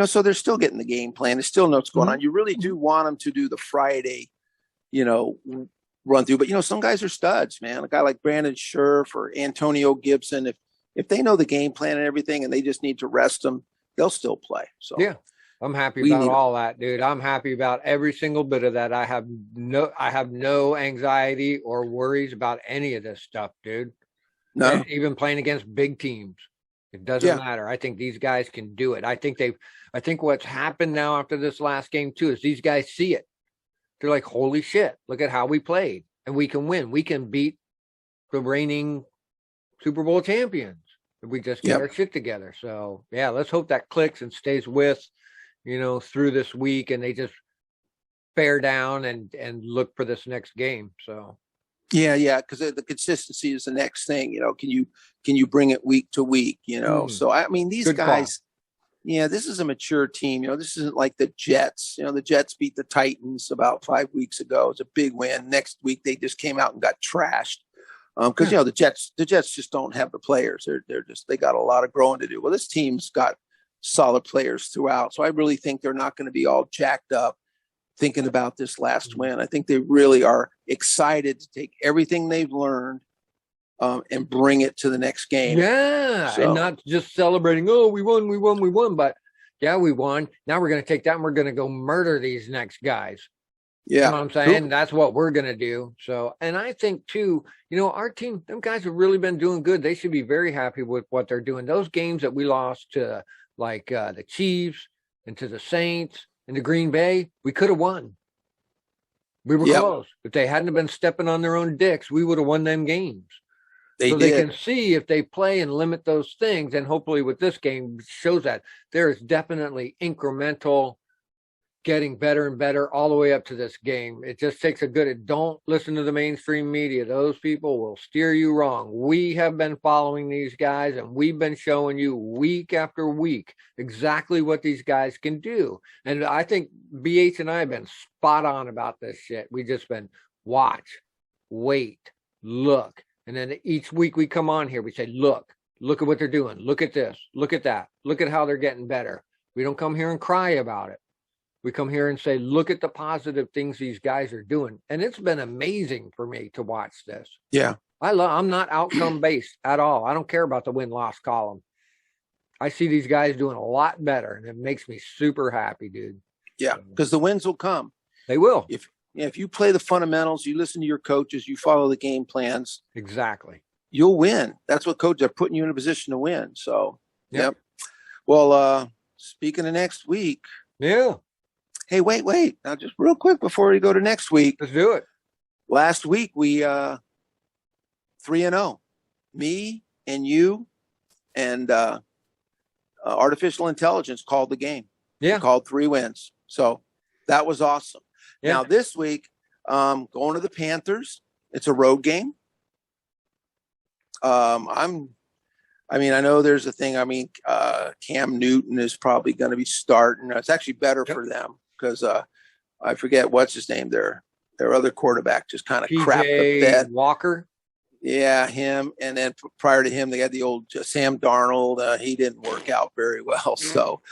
so they're still getting the game plan. They still know what's going on. You really do want them to do the Friday, run through, but some guys are studs, man. A guy like Brandon Scherf or Antonio Gibson, if they know the game plan and everything and they just need to rest them, they'll still play. So I'm happy about all that, dude. I'm happy about every single bit of that. I have no anxiety or worries about any of this stuff, dude. No. And even playing against big teams. It doesn't matter. I think these guys can do it. I think what's happened now after this last game too is these guys see it. They're like, holy shit, look at how we played. And we can win. We can beat the reigning Super Bowl champions if we just get our shit together. So, let's hope that clicks and stays with, through this week, and they just bear down and look for this next game. So, because the consistency is the next thing. Can you bring it week to week? So I mean, these guys. This is a mature team. This isn't like the Jets. The Jets beat the Titans about 5 weeks ago. It's a big win. Next week they just came out and got trashed because the Jets just don't have the players. They got a lot of growing to do. Well, this team's got solid players throughout, so I really think they're not going to be all jacked up thinking about this last win. I think they really are excited to take everything they've learned and bring it to the next game. And not just celebrating, oh, we won, but we won. Now we're going to take that and we're going to go murder these next guys. You know what I'm saying? Cool. That's what we're going to do. So, and I think too, our team, them guys have really been doing good. They should be very happy with what they're doing. Those games that we lost to the Chiefs and to the Saints and to Green Bay, we could have won. We were close. If they hadn't been stepping on their own dicks, we would have won them games. They can see if they play and limit those things. And hopefully with this game shows that there is definitely incremental getting better and better all the way up to this game. It just takes don't listen to the mainstream media. Those people will steer you wrong. We have been following these guys and we've been showing you week after week exactly what these guys can do. And I think BH and I have been spot on about this shit. We just been watch, wait, look. And then each week we come on here, we say, look at what they're doing. Look at this. Look at that. Look at how they're getting better. We don't come here and cry about it. We come here and say, look at the positive things these guys are doing. And it's been amazing for me to watch this. Yeah. I'm not outcome based at all. I don't care about the win-loss column. I see these guys doing a lot better, and it makes me super happy, dude. Yeah, because the wins will come. They will. If you play the fundamentals, you listen to your coaches, you follow the game plans. Exactly. you'll win. That's what coach, they're putting you in a position to win. So, yep. Well, speaking of next week. Yeah. Hey, wait. Now, just real quick before we go to next week. Let's do it. Last week, we 3-0. Me and you and artificial intelligence called the game. Yeah. We called 3 wins. So that was awesome. Yeah. Now, this week, going to the Panthers. It's a road game. I know there's a thing. Cam Newton is probably going to be starting. It's actually better for them because I forget what's his name. Their other quarterback just kind of crapped the bed. Walker. Yeah, him. And then prior to him, they had the old Sam Darnold. He didn't work out very well. So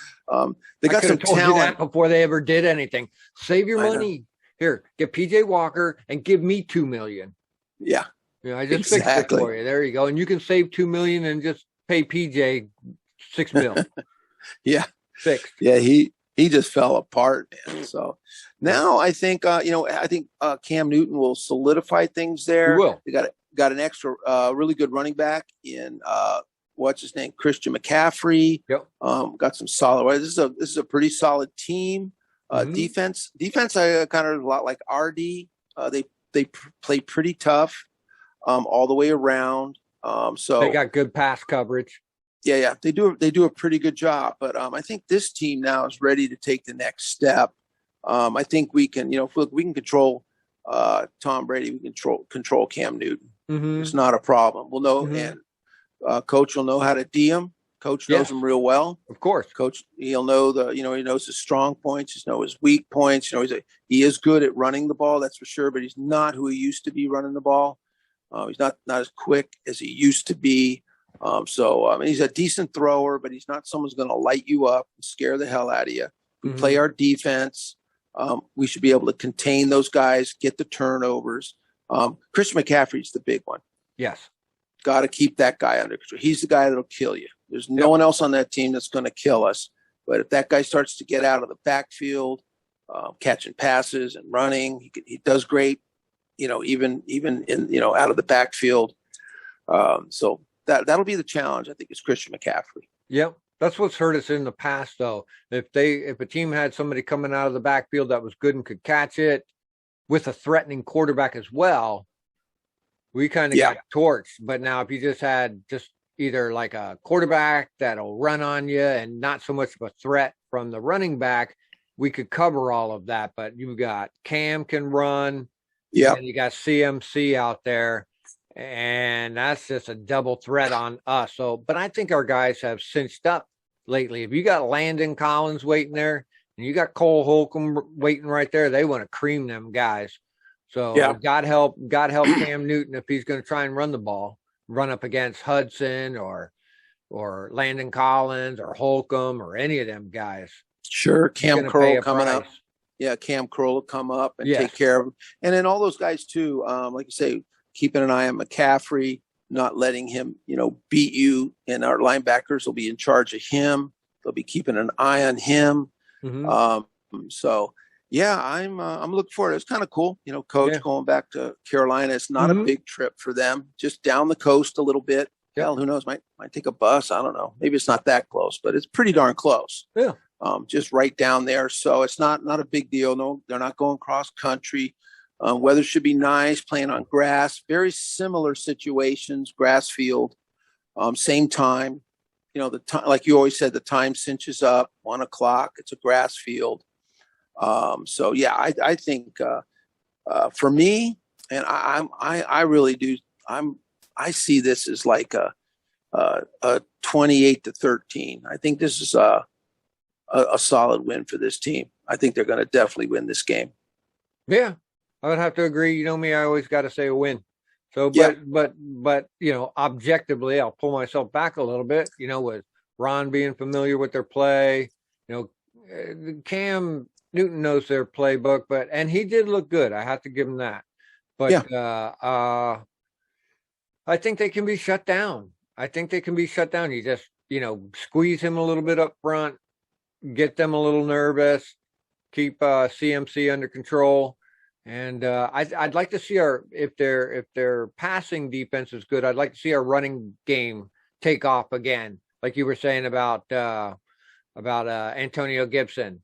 they got some talent before they ever did anything. Save your money. Here, get PJ Walker and give me $2 million. Yeah. I just fixed it for you. There you go. And you can save $2 million and just pay PJ $6 million. Yeah. Fixed. Yeah, he just fell apart, man. So now I think Cam Newton will solidify things there. He will. They got an extra really good running back in what's his name? Christian McCaffrey. Yep. Got some solid. This is a pretty solid team. Defense, I kind of a lot like RD. They play pretty tough all the way around. So they got good pass coverage. Yeah, they do a pretty good job. But I think this team now is ready to take the next step. I think we can, if we can control Tom Brady, we can control Cam Newton. Mm-hmm. It's not a problem. We'll know, and coach will know how to D him. Coach knows him real well. Of course. Coach, he'll know he knows his strong points. He knows his weak points. He is good at running the ball, that's for sure, but he's not who he used to be running the ball. He's not as quick as he used to be. He's a decent thrower, but he's not someone's going to light you up and scare the hell out of you. We play our defense. We should be able to contain those guys, get the turnovers. Christian McCaffrey's the big one. Yes. Got to keep that guy under control. He's the guy that'll kill you. There's no one else on that team that's going to kill us. But if that guy starts to get out of the backfield, catching passes and running, he does great. Even in out of the backfield. So that'll be the challenge. I think is Christian McCaffrey. Yep, that's what's hurt us in the past, though. If a team had somebody coming out of the backfield that was good and could catch it with a threatening quarterback as well, we kind of got torched. But now if you just had either like a quarterback that'll run on you and not so much of a threat from the running back, we could cover all of that. But you got Cam can run. Yeah. And you got CMC out there, and that's just a double threat on us. So, but I think our guys have cinched up lately. If you got Landon Collins waiting there, and you got Cole Holcomb waiting right there, they want to cream them guys. So God help Cam Newton if he's going to try and run the ball, run up against Hudson or Landon Collins or Holcomb or any of them guys. Sure, Cam Curl coming up. Yeah, Cam Curl will come up and take care of him. And then all those guys too, like you say, keeping an eye on McCaffrey, not letting him, beat you. And our linebackers will be in charge of him. They'll be keeping an eye on him. Mm-hmm. I'm looking forward. It's kind of cool. Coach going back to Carolina. It's not a big trip for them. Just down the coast a little bit. Hell, who knows? Might take a bus. I don't know. Maybe it's not that close, but it's pretty darn close. Yeah. Just right down there. So it's not a big deal. No, they're not going cross country. Weather should be nice, playing on grass, very similar situations, grass field, same time, the time, like you always said, the time cinches up 1:00. It's a grass field. I think for me, and I really do, I see this as like a 28-13. I think this is a solid win for this team. I think they're going to definitely win this game. Yeah, I would have to agree. You know me, I always got to say a win. So, but objectively, I'll pull myself back a little bit, with Ron being familiar with their play, Cam Newton knows their playbook, and he did look good. I have to give him that. But I think they can be shut down. You just, squeeze him a little bit up front, get them a little nervous, keep CMC under control, And I'd like to see if their passing defense is good, I'd like to see our running game take off again, like you were saying about Antonio Gibson.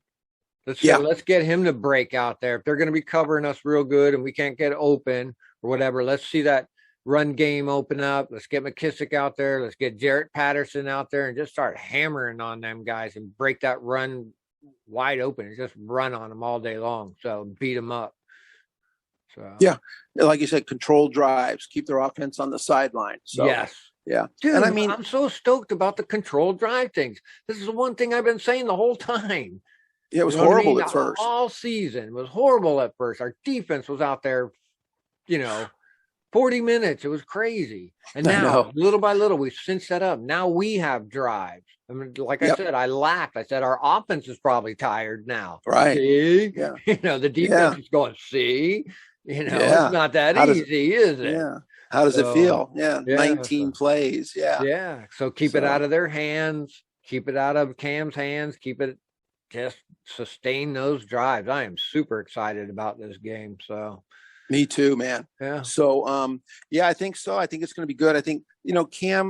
Let's get him to break out there. If they're going to be covering us real good and we can't get open or whatever, let's see that run game open up. Let's get McKissick out there. Let's get Jarrett Patterson out there and just start hammering on them guys and break that run wide open and just run on them all day long. So beat them up. So yeah, like you said, control drives, keep their offense on the sideline. So yes. Yeah. Dude, and I mean, I'm so stoked about the control drive things. This is the one thing I've been saying the whole time. Yeah, it was horrible at first. All season was horrible at first. Our defense was out there, 40 minutes. It was crazy. And now, little by little, we've cinched that up. Now we have drives. I mean, like I said, I laughed. I said, our offense is probably tired now. Right. See? Yeah. The defense is going, see? It's not that easy, is it? Yeah. How does it feel? Yeah. 19 plays. Yeah. Yeah. So keep it out of their hands. Keep it out of Cam's hands. Just sustain those drives. I am super excited about this game. So me too, man. Yeah. So I think so. I think it's going to be good. I think Cam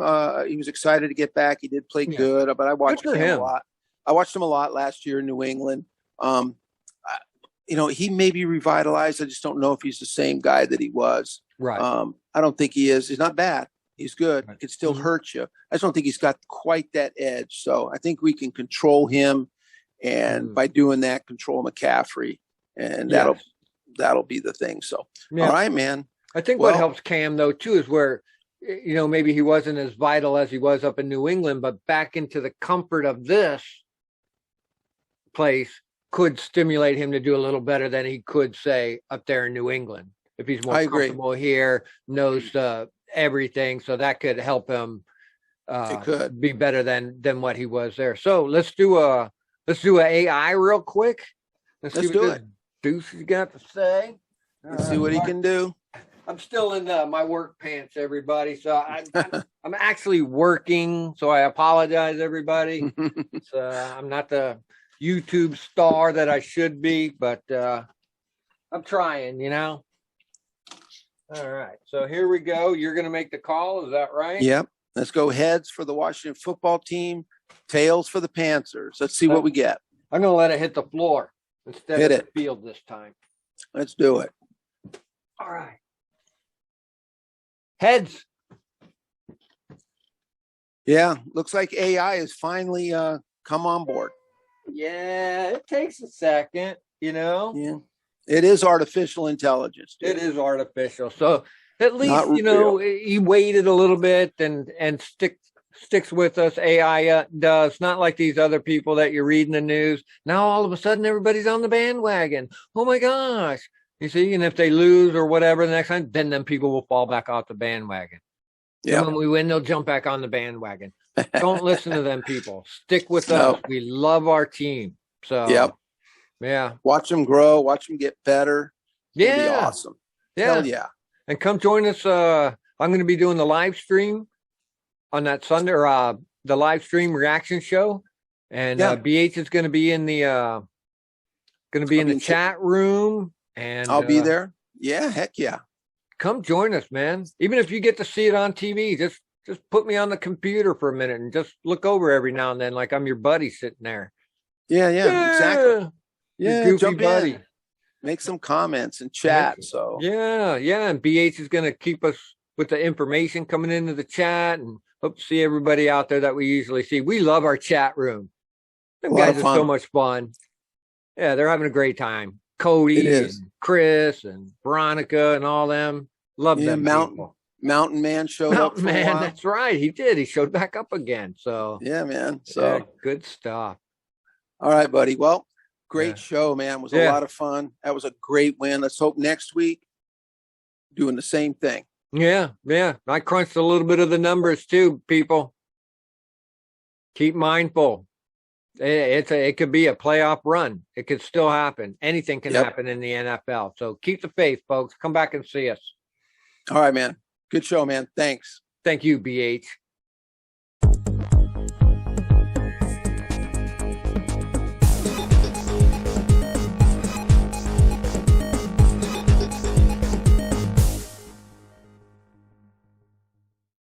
he was excited to get back. He did play good, but I watched Cam a lot. I watched him a lot last year in New England. He may be revitalized. I just don't know if he's the same guy that he was. Right. I don't think he is. He's not bad. He's good. It could still hurt you. I just don't think he's got quite that edge. So I think we can control him. And by doing that, control McCaffrey, and that'll be the thing. So, all right, man. I think what helps Cam though too is where, maybe he wasn't as vital as he was up in New England, but back into the comfort of this place could stimulate him to do a little better than he could say up there in New England. If he's more comfortable here, knows everything, so that could help him. It could be better than what he was there. So let's do an AI real quick. Let's do it. Deuce has got to say. Let's see what he can do. I'm still in my work pants, everybody. So I'm actually working. So I apologize, everybody. I'm not the YouTube star that I should be, but I'm trying, All right. So here we go. You're going to make the call. Is that right? Yep. Let's go heads for the Washington football team. Tails for the Panthers. Let's see what we get. I'm going to let it hit the floor instead of the field this time. Let's do it. All right. Heads. Yeah, looks like AI has finally come on board. Yeah, it takes a second, Yeah, it is artificial intelligence. Dude. It is artificial. So at least, he waited a little bit and sticks with us. AI does, not like these other people that you read in the news. Now all of a sudden everybody's on the bandwagon. Oh my gosh. You see, and if they lose or whatever the next time, then people will fall back off the bandwagon. Yeah. And when we win, they'll jump back on the bandwagon. Don't listen to them people. Stick with us. We love our team. So yeah. Watch them grow, watch them get better. It'll be awesome. Yeah. Hell yeah. And come join us. I'm going to be doing the live stream on that Sunday, or the live stream reaction show. And BH is going to be in the chat room. And I'll be there. Yeah, heck yeah. Come join us, man. Even if you get to see it on TV, just put me on the computer for a minute and just look over every now and then like I'm your buddy sitting there. Yeah, exactly. Yeah, goofy jump buddy. In. Make some comments and chat. So yeah. And BH is going to keep us with the information coming into the chat, and hope to see everybody out there that we usually see. We love our chat room. Them guys are so much fun. Yeah, they're having a great time. Cody and Chris and Veronica and all them. Love them. Mountain Man showed up. Mountain Man, that's right. He did. He showed back up again. So yeah, man. So good stuff. All right, buddy. Well, great show, man. It was a lot of fun. That was a great win. Let's hope next week doing the same thing. Yeah. I crunched a little bit of the numbers too, people. Keep mindful. It could be a playoff run. It could still happen. Anything can happen in the NFL. So keep the faith, folks. Come back and see us. All right, man. Good show, man. Thanks. Thank you, BH.